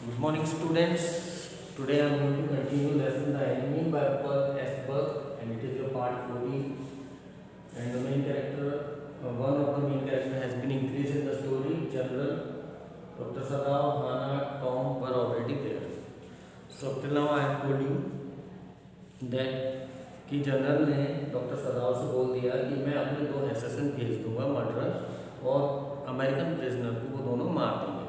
Good morning, students. Today I am going to continue lesson the enemy by Perth Esberg, and it is your part 14. And the main character, one of the main character has been increased in the story. General Dr. Sadao, Hannah, Tom were already there. So up till now I have told you that कि general ने doctor सदाव से बोल दिया कि मैं अपने दो एसेसन भेज दूंगा मर्डरर और अमेरिकन प्रिजनर को, वो दोनों मार देंगे।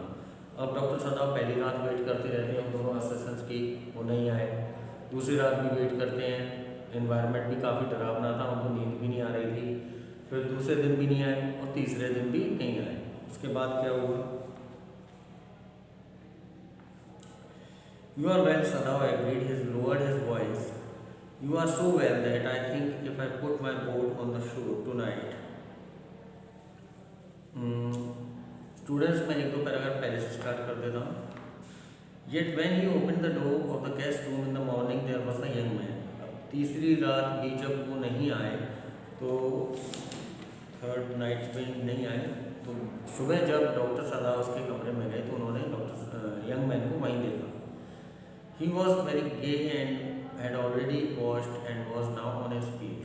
अब डॉक्टर सदाव पहली रात वेट करते रहते हैं दोनों असेसन्स की, वो नहीं आए। दूसरी रात भी वेट करते हैं, एनवायरनमेंट भी काफ़ी डरावना था, उनको नींद भी नहीं आ रही थी। फिर दूसरे दिन भी नहीं आए और तीसरे दिन भी नहीं आए। उसके बाद क्या हुआ? You are well, Sadav agreed. He lowered his voice. You are so well that I think if I put my boat on the shore tonight. Students, मैं एक दो पैराग्राफ पहले से स्टार्ट कर देता हूँ. Yet when he opened the door of the guest room in the morning, there was a young man. अब तीसरी रात भी जब वो नहीं आए, तो थर्ड नाइट में नहीं आए, तो सुबह जब डॉक्टर सदा उसके कमरे में गए तो उन्होंने डॉक्टर यंग मैन को वहीं देखा. He was very gay and had already washed and was now on his feet.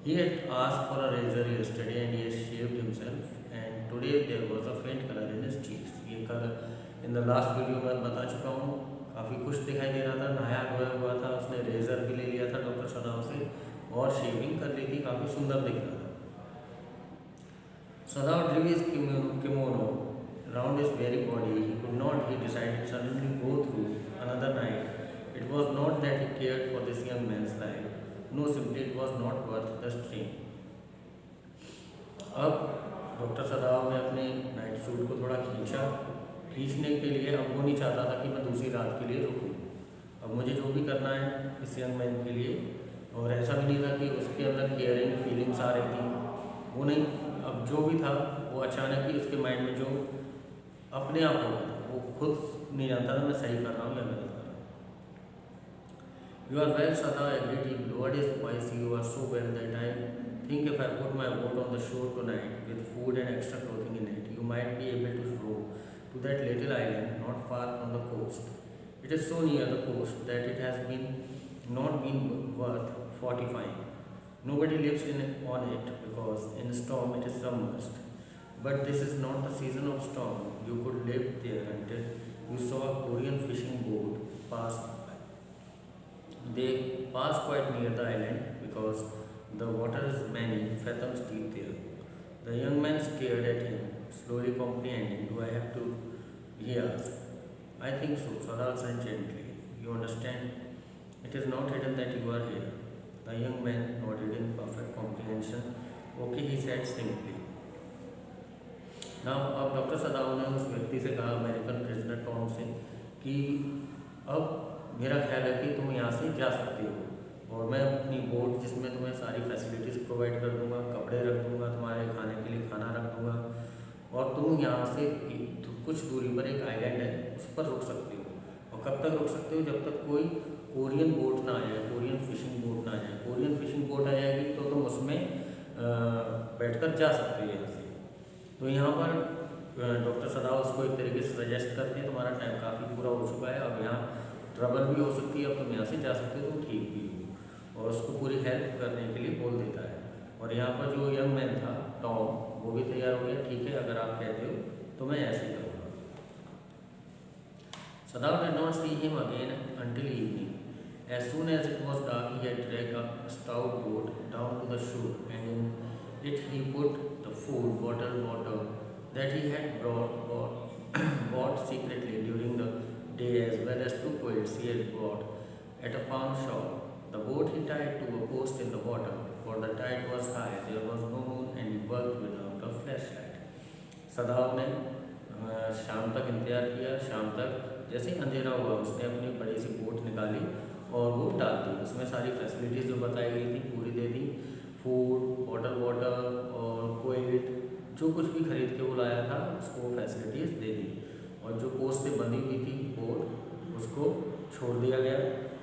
He had asked for a razor yesterday and he had shaved himself, and today there was a faint color in his cheeks. ये colour in the last video में बता चुका हूँ, काफ़ी खुश दिखाई दे रहा था, नहाया धोया हुआ था, उसने रेजर भी ले लिया था डॉक्टर सदाव से और शेविंग कर ली थी, काफ़ी सुंदर दिख रहा था. Sadav drew his kimono round his very body. He could not, he decided, suddenly go through another night. It was not that he cared for this young man's life. No, simply it was not worth the strain. अब doctor Sadao ने अपने night suit को थोड़ा खींचने के लिए, अब वो नहीं चाहता था कि मैं दूसरी रात के लिए रुकूं. अब मुझे जो भी करना है इस यंग मैन के लिए, और ऐसा भी नहीं था कि उसके अंदर केयरिंग फीलिंग्स आ रही थी, वो नहीं. अब जो भी था वो अचानक ही उसके माइंड में जो अपने आप हो गया था, वो खुद नहीं जानता था मैं सही कर रहा हूँ या गलत कर रहा हूँ. You are well, Sada agreed. He lowered his voice. You are so well that I think if I put my boat on the shore tonight with food and extra clothing in it, you might be able to row to that little island not far from the coast. It is so near the coast that it has not been worth fortifying. Nobody lives on it because in storm it is submerged. But this is not the season of storm. You could live there until you saw a Korean fishing boat pass by. They pass quite near the island because the water is many fathoms deep there. The young man stared at him, slowly comprehending. Do I have to? He asked. I think so, Sadal said gently. You understand? It is not hidden that you are here. The young man nodded in perfect comprehension. Okay, he said simply. Now, अब doctor Sadao ने उस व्यक्ति से कहा, American prisoner Tom से, कि अब मेरा ख्याल है कि तुम यहाँ से जा सकते हो और मैं अपनी बोट जिसमें तुम्हें सारी फैसिलिटीज़ प्रोवाइड कर दूँगा, कपड़े रख दूँगा, तुम्हारे खाने के लिए खाना रख दूँगा, और तुम यहाँ से कुछ दूरी पर एक आइलैंड है उस पर रुक सकते हो. और कब तक रुक सकते हो? जब तक कोई कोरियन बोट ना आ जाए, कोरियन फिशिंग बोट ना आ जाए. कोरियन फिशिंग बोट आ जाएगी तो तुम उसमें बैठकर जा सकते हो यहाँ से. तो यहाँ पर डॉक्टर सदाव उसको एक तरीके से सजेस्ट करते हैं, तुम्हारा टाइम काफ़ी पूरा हो चुका है, अब यहाँ ट्रबल भी हो सकती है, अब तुम यहाँ से जा सकते हो, तुम ठीक भी हो, और उसको पूरी हेल्प करने के लिए बोल देता है. और यहाँ पर जो यंग मैन था टॉम, वो भी तैयार हो गया. ठीक है, अगर आप कहते हो तो मैं ऐसे ही करूँगा. Sadav did not see him again until evening. As soon as it was dark, he had dragged a stout boat down to the shore, and in it he put the food, water that he had bought secretly during the day, as well as 2 quilts he had bought at a pawn shop. The boat he tied to a post in the water, for the tide was high, there was no moon, and he worked without a flashlight. सदाव ने शाम तक इंतजार किया. शाम तक जैसे ही अंधेरा हुआ, उसने अपनी बड़ी सी बोट निकाली और वो डाल दी. उसमें सारी फैसिलिटीज़ जो बताई गई थी पूरी दे दी. फूड, वाटर और कोइट, जो कुछ भी खरीद के वो लाया था उसको फैसिलिटीज़ दे दी. और जो पोस्ट से बंधी हुई थी बोट, उसको छोड़ दिया गया,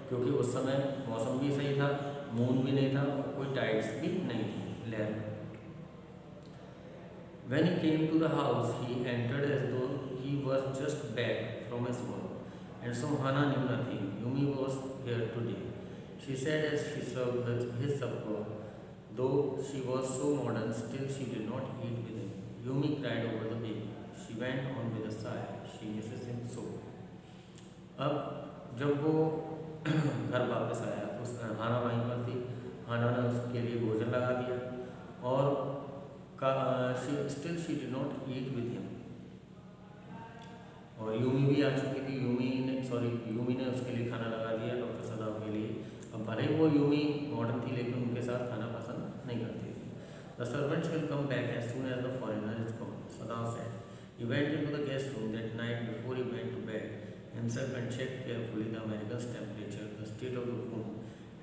क्योंकि उस समय मौसम भी सही था, मून भी नहीं था और कोई टाइड्स भी नहीं थी, लहर. When he came to the house, he entered as though he was just back from his work, and so Hana knew nothing. Yumi was here today, she said as she served his supper. Though she was so modern, still she did not eat with him. Yumi cried over the baby. She went on with a sigh. She misses him so. अब जब वो घर वापस आया तो हाना वहीं पर थी। हाना ने उसके लिए भोजन लगा दिया और she did not eat with him. और यूमी भी आ चुकी थी। यूमी ने उसके लिए खाना लगा दिया डॉक्टर सदाव के लिए। अब भले ही वो यूमी मॉडर्न थी लेकिन उनके साथ खाना पसंद नहीं करती थी। The servants will come back as soon as the foreigner is gone, सदाव said. He went into the guest room that night before he went to bed himself and checked carefully the American's temperature, the state of the wound,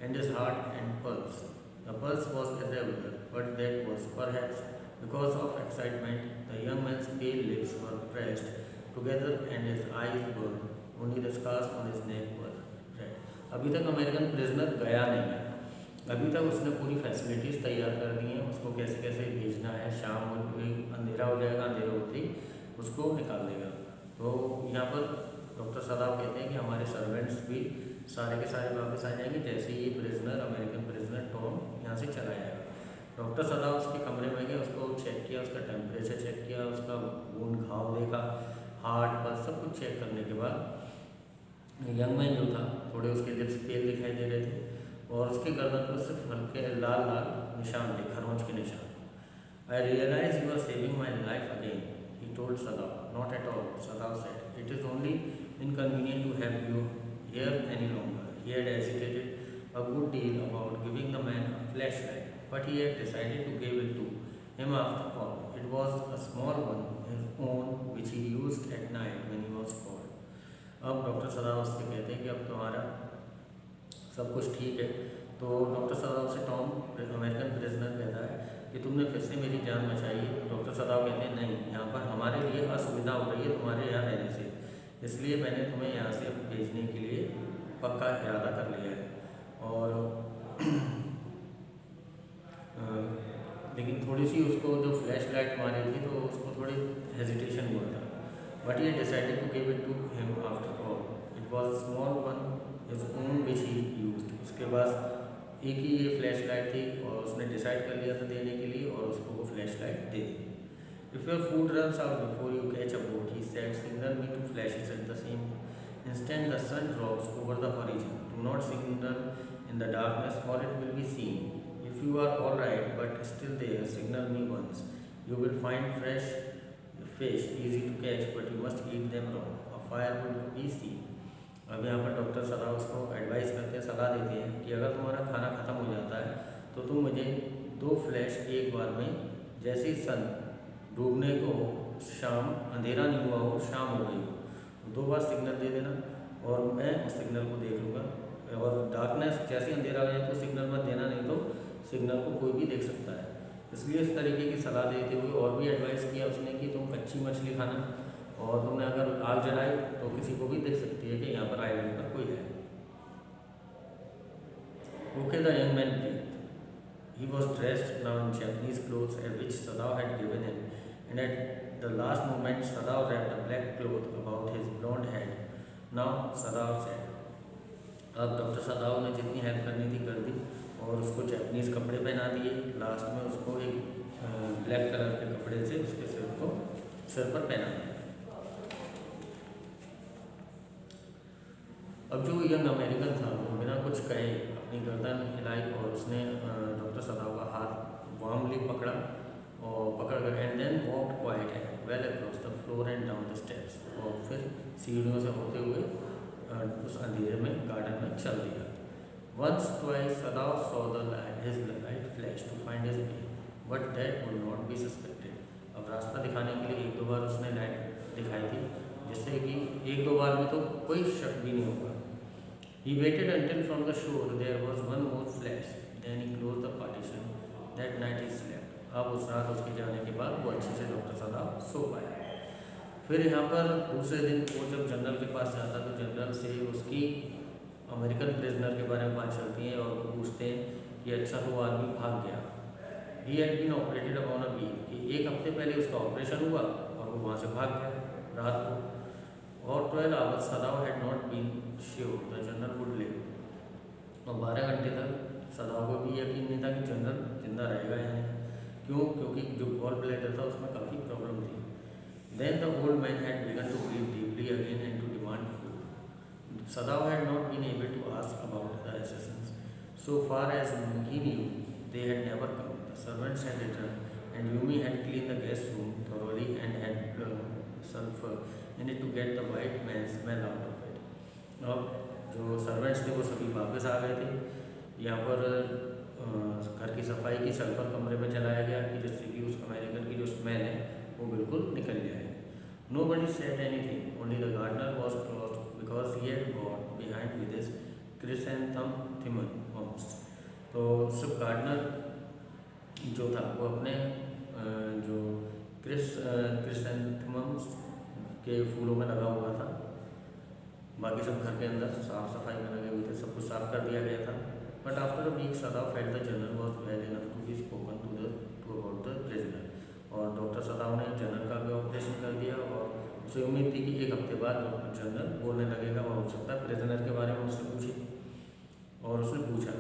and his heart and pulse. The pulse was irregular, but that was perhaps because of excitement. The young man's pale lips were pressed together and his eyes burned. Only the scars on his neck were red. अभी तक American prisoner गया नहीं है। अभी तक उसने पूरी facilities तैयार कर दी हैं, उसको कैसे कैसे भेजना है। शाम हो गई, अंधेरा हो जाएगा, अंधेरा होते ही उसको निकाल देगा। तो यहाँ पर डॉक्टर सदाव कहते हैं कि हमारे सर्वेंट्स भी सारे के सारे वापस आ जाएंगे जैसे ही प्रिजनर, अमेरिकन प्रिजनर टॉम यहाँ से चला जाएगा। डॉक्टर सदाव उसके कमरे में गए, उसको चेक किया, उसका टेम्परेचर चेक किया, उसका खून घाव देखा, हार्ट पर सब कुछ चेक करने के बाद यंग मैन जो था, थोड़े उसके लिप्स पेल दिखाई दे रहे थे और उसके गर्दन पर सिर्फ हल्के लाल लाल निशान थे, खरोंच के निशान। I realise you are saving my life again, he told Sadav. Not at all, Sadav said. It is only inconvenient to have you here any longer. He had hesitated a good deal about giving the man a flashlight, but he had decided to give it to him after all. It was a small one, his own, which he used at night when he was called. अब doctor सदाव से कहते हैं कि अब तुम्हारा सब कुछ ठीक है। तो डॉक्टर सदाव से टॉम अमेरिकन प्रिजनर कहता है कि तुमने फिर से मेरी जान बचाई। डॉक्टर सदाव कहते हैं नहीं, यहाँ पर हमारे लिए असुविधा हो रही है तुम्हारे यहाँ रहने से, इसलिए मैंने तुम्हें यहाँ से भेजने के लिए पक्का इरादा कर लिया है। और लेकिन थोड़ी सी उसको जो फ्लैश लाइट मारी थी तो उसको थोड़ी हेजिटेशन हुआ था। बट ये decided to give it to him after all. It was small one his own which he used. उसके बाद एक ही ये फ्लैश लाइट थी और उसने डिसाइड कर लिया था देने के लिए और उसको वो फ्लैश लाइट दे दी। If your food runs out before you catch a boat, he said, signal me two flashes at the same instant the sun drops over the horizon. Do not signal in the darkness और it will be seen. If you are all right but still there, signal me once. You will find fresh fish easy to catch but you must eat them raw. A fire will be scene. अब यहाँ पर doctor सदाव उसको advice करते हैं, सलाह देते हैं कि अगर तुम्हारा खाना ख़त्म हो जाता है तो तुम मुझे 2 फ्लैश एक बार में, जैसे ही सन डूबने को हो, शाम अंधेरा नहीं हुआ हो, शाम हो गई हो, 2 बार सिग्नल दे देना और मैं उस सिग्नल को देख लूँगा। और डार्कनेस जैसे अंधेरा हो जाए तो सिग्नल मत देना, नहीं तो सिग्नल को कोई भी देख सकता है। इसलिए इस तरीके की सलाह देते हुए और भी एडवाइस किया उसने कि तुम कच्ची मछली खाना, और तुमने अगर आग जलाई तो किसी को भी दिख सकती है कि यहाँ पर आइलैंड पर कोई है। Okay, the young man breath. He was dressed now in Japanese clothes which Sadav had given him, and at the last moment Sadav wrapped a black cloth about his blonde head. Now Sadav said, अब doctor Sadao ने जितनी help करनी थी कर दी और उसको Japanese कपड़े पहना दिए। लास्ट में उसको एक ब्लैक कलर के कपड़े से उसके सिर पर पहना दिया। अब जो यंग अमेरिकन था वो बिना कुछ कहे अपनी गर्दन हिलाई और उसने डॉक्टर सदाव का हाथ वार्मली पकड़ा और पकड़कर and then walked quite well across the floor and down the steps. और फिर सीढ़ियों से होते हुए उस अंधेरे में गार्डन में चल दिया। Once twice Sadao saw the his light flash to find his way, but that would not be suspected. अब रास्ता दिखाने के लिए 1-2 बार उसने लाइट दिखाई थी, जिससे कि 1-2 बार में तो कोई शक भी नहीं होगा। He waited until from the shore there was one more flash. Then he closed the partition. That night he slept. अब उस रात उसके जाने के बाद वो अच्छे से डॉक्टर सदाव सो पाया। फिर यहाँ पर दूसरे दिन वो जब जनरल के पास जाता तो जनरल से उसकी अमेरिकन प्रिजनर के बारे में बात चलती है और वो पूछते हैं कि अच्छा तो वो आदमी भाग गया। He had been operated upon a wheel, कि एक हफ्ते पहले उसका ऑपरेशन हुआ और वो वहाँ से भाग गया रात को। और 12 hours Sadao had not been sure the general would live, और 12 घंटे तक सदाव को भी यकीन नहीं था कि जनरल जिंदा रहेगा या नहीं। क्यों? क्योंकि जो गॉल ब्लैडर था उसमें काफ़ी प्रॉब्लम थी। Then the old man had begun to breathe deeply again and to demand food. Sadav had not been able to ask about the assassins. So far as he knew, they had never come. The servants had returned, and Yumi had cleaned the guest room thoroughly and had sulfur in it to get the white man's smell out of it. अब जो servants थे वो सभी वापस आ गए थे। यहाँ पर घर की सफाई की सल्फर कमरे में चलाया गया कि जिससे कि उस अमेरिकन की जो स्मेल है वो बिल्कुल निकल जाए। Nobody said anything. Only the gardener was closed because he had got behind with his chrysanthemums. तो सिर्फ गार्डनर जो था वो अपने जो क्रिसैंथेमम्स के फूलों में लगा हुआ था। बाकी सब घर के अंदर साफ सफाई में लगे हुए थे, सब कुछ साफ कर दिया गया था। But after a week Sadao felt the general was well enough to be spoken to about the prisoner. और डॉक्टर सदाव ने जनरल का भी ऑपरेशन कर दिया और उसे उम्मीद थी कि एक हफ्ते बाद जनरल बोलने लगेगा और हो सकता है प्रिजनर के बारे में उससे पूछे। और उसने पूछा,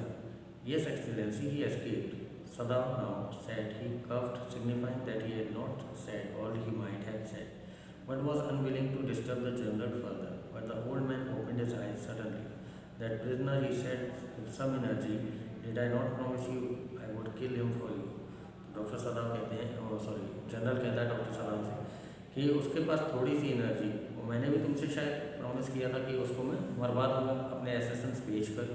yes excellency he escaped. सदाव now said he cuffed, signifying that he had not said all he might have said, but was unwilling to disturb the general further. But the old man opened his eyes suddenly. That prisoner, he said with some energy, did I not promise you I would kill him for you? Doctor सदाव कहते हैं, general कहता है doctor सदाव से कि उसके पास थोड़ी सी energy, और मैंने भी तुमसे शायद प्रॉमिस किया था कि उसको मैं मरवा दूंगा अपने एसेसेंस भेज कर।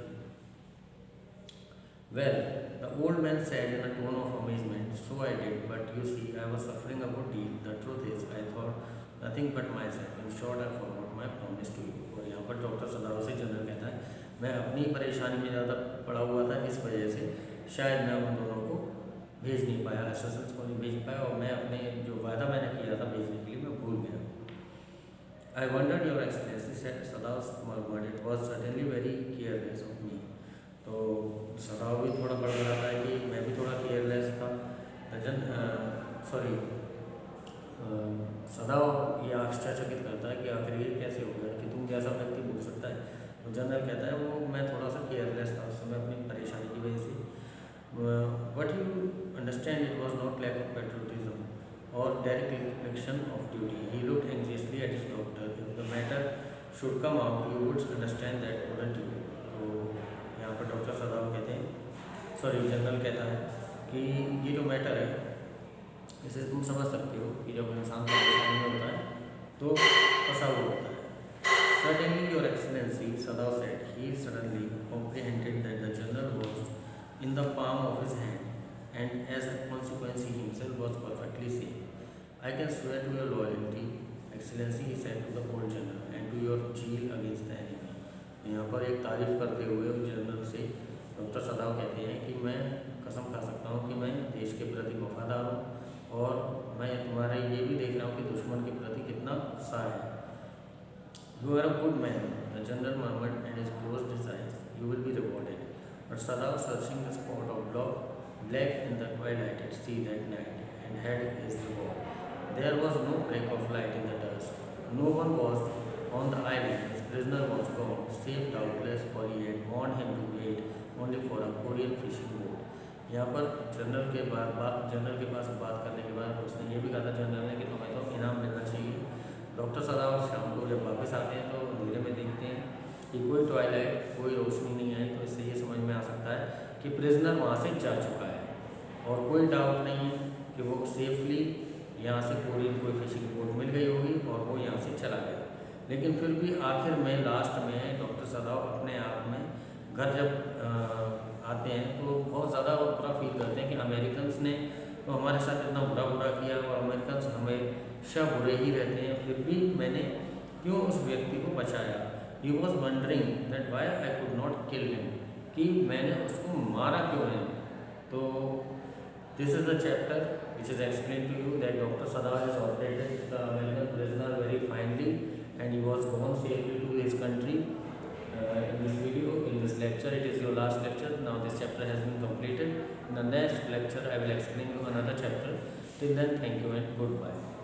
Well, the old man said in a tone of amazement, so I did, but you see, I was suffering a good deal. The truth is, I thought nothing but myself. In short, I forgot my promise to you. और यहाँ पर doctor सदाव से general कहता है, मैं अपनी परेशानी में ज़्यादा पड़ा हुआ था, इस वजह से शायद मैं उन दोनों को भेज नहीं पाया, एसेसेंस को नहीं भेज पाया, और मैं अपने जो वायदा मैंने किया था भेजने के लिए मैं भूल गया। I wondered your excellency said Sadav murmured, it was certainly very careless of me. तो सदाव भी थोड़ा बड़बड़ाता है कि मैं भी थोड़ा केयरलेस था। सदाव ये आश्चर्यचकित करता है कि आखिर ये कैसे हो गया कि तुम जैसा व्यक्ति बोल सकता है। तो जनरल कहता है वो मैं थोड़ा सा केयरलेस था उस समय अपनी परेशानी की वजह से। But you understand it was not lack of patriotism और direct reflection of duty. He looked anxiously at his doctor, if the matter should come out you would understand that wouldn't you. तो यहाँ पर doctor सदाव कहते हैं, general कहता है कि ये जो मैटर है इसे तुम समझ सकते हो कि जब इंसान परेशानी में होता है तो फंसा हुआ होता है। Certainly your excellency, Sadav said. He suddenly comprehended that the general was in the palm of his hand, and as a consequence he himself was perfectly safe. I can swear to your loyalty, excellency, he said to the old general, and to your zeal against the enemy. यहाँ पर एक तारीफ करते हुए general से doctor सदाव कहते हैं कि मैं कसम खा सकता हूँ कि मैं देश के प्रति वफादार हूँ और मैं तुम्हारे ये भी देख रहा हूँ कि दुश्मन के प्रति कितना उत्साह है। You are a good man, the general murmured and his closed his eyes. You will be rewarded. But Sadav, searching the spot of black in the twilight at sea that night, and had his reward. There was no break of light in the dusk. No one was on the island. His prisoner was gone, safe doubtless, for he had warned him to wait only for a Korean fishing boat. यहाँ पर general के पास बात करने के बाद उसने ये भी कहा था जनरल ने कि तुम्हें तो इनाम मिलना चाहिए। डॉक्टर सदाव शाम को जब वापस आते हैं तो अंधेरे में देखते हैं कि कोई टॉयलेट, कोई रोशनी नहीं आई। तो इससे ये समझ में आ सकता है कि प्रिजनर वहाँ से जा चुका है और कोई डाउट नहीं है कि वो सेफली यहाँ से कोरियन कोई फिशिंग बोट मिल गई होगी और वो यहाँ से चला गया। लेकिन फिर भी आखिर में लास्ट में डॉक्टर सदाव अपने आप में घर जब आते हैं तो बहुत ज़्यादा बुरा फील करते हैं कि अमेरिकन्स ने तो हमारे साथ इतना बुरा किया और अमेरिकन्स हमेशा बुरे ही रहते हैं, फिर भी मैंने क्यों उस व्यक्ति को बचाया। He was wondering that why I could not kill him, कि मैंने उसको मारा क्यों है। तो this is the chapter which is explain to you that doctor Sadao has operated the American prisoner very finely and he was gone safely to his country. In this video, in this lecture, it is your last lecture. Now this chapter has been completed. In the next lecture, I will explain you another chapter. Till then, thank you and goodbye.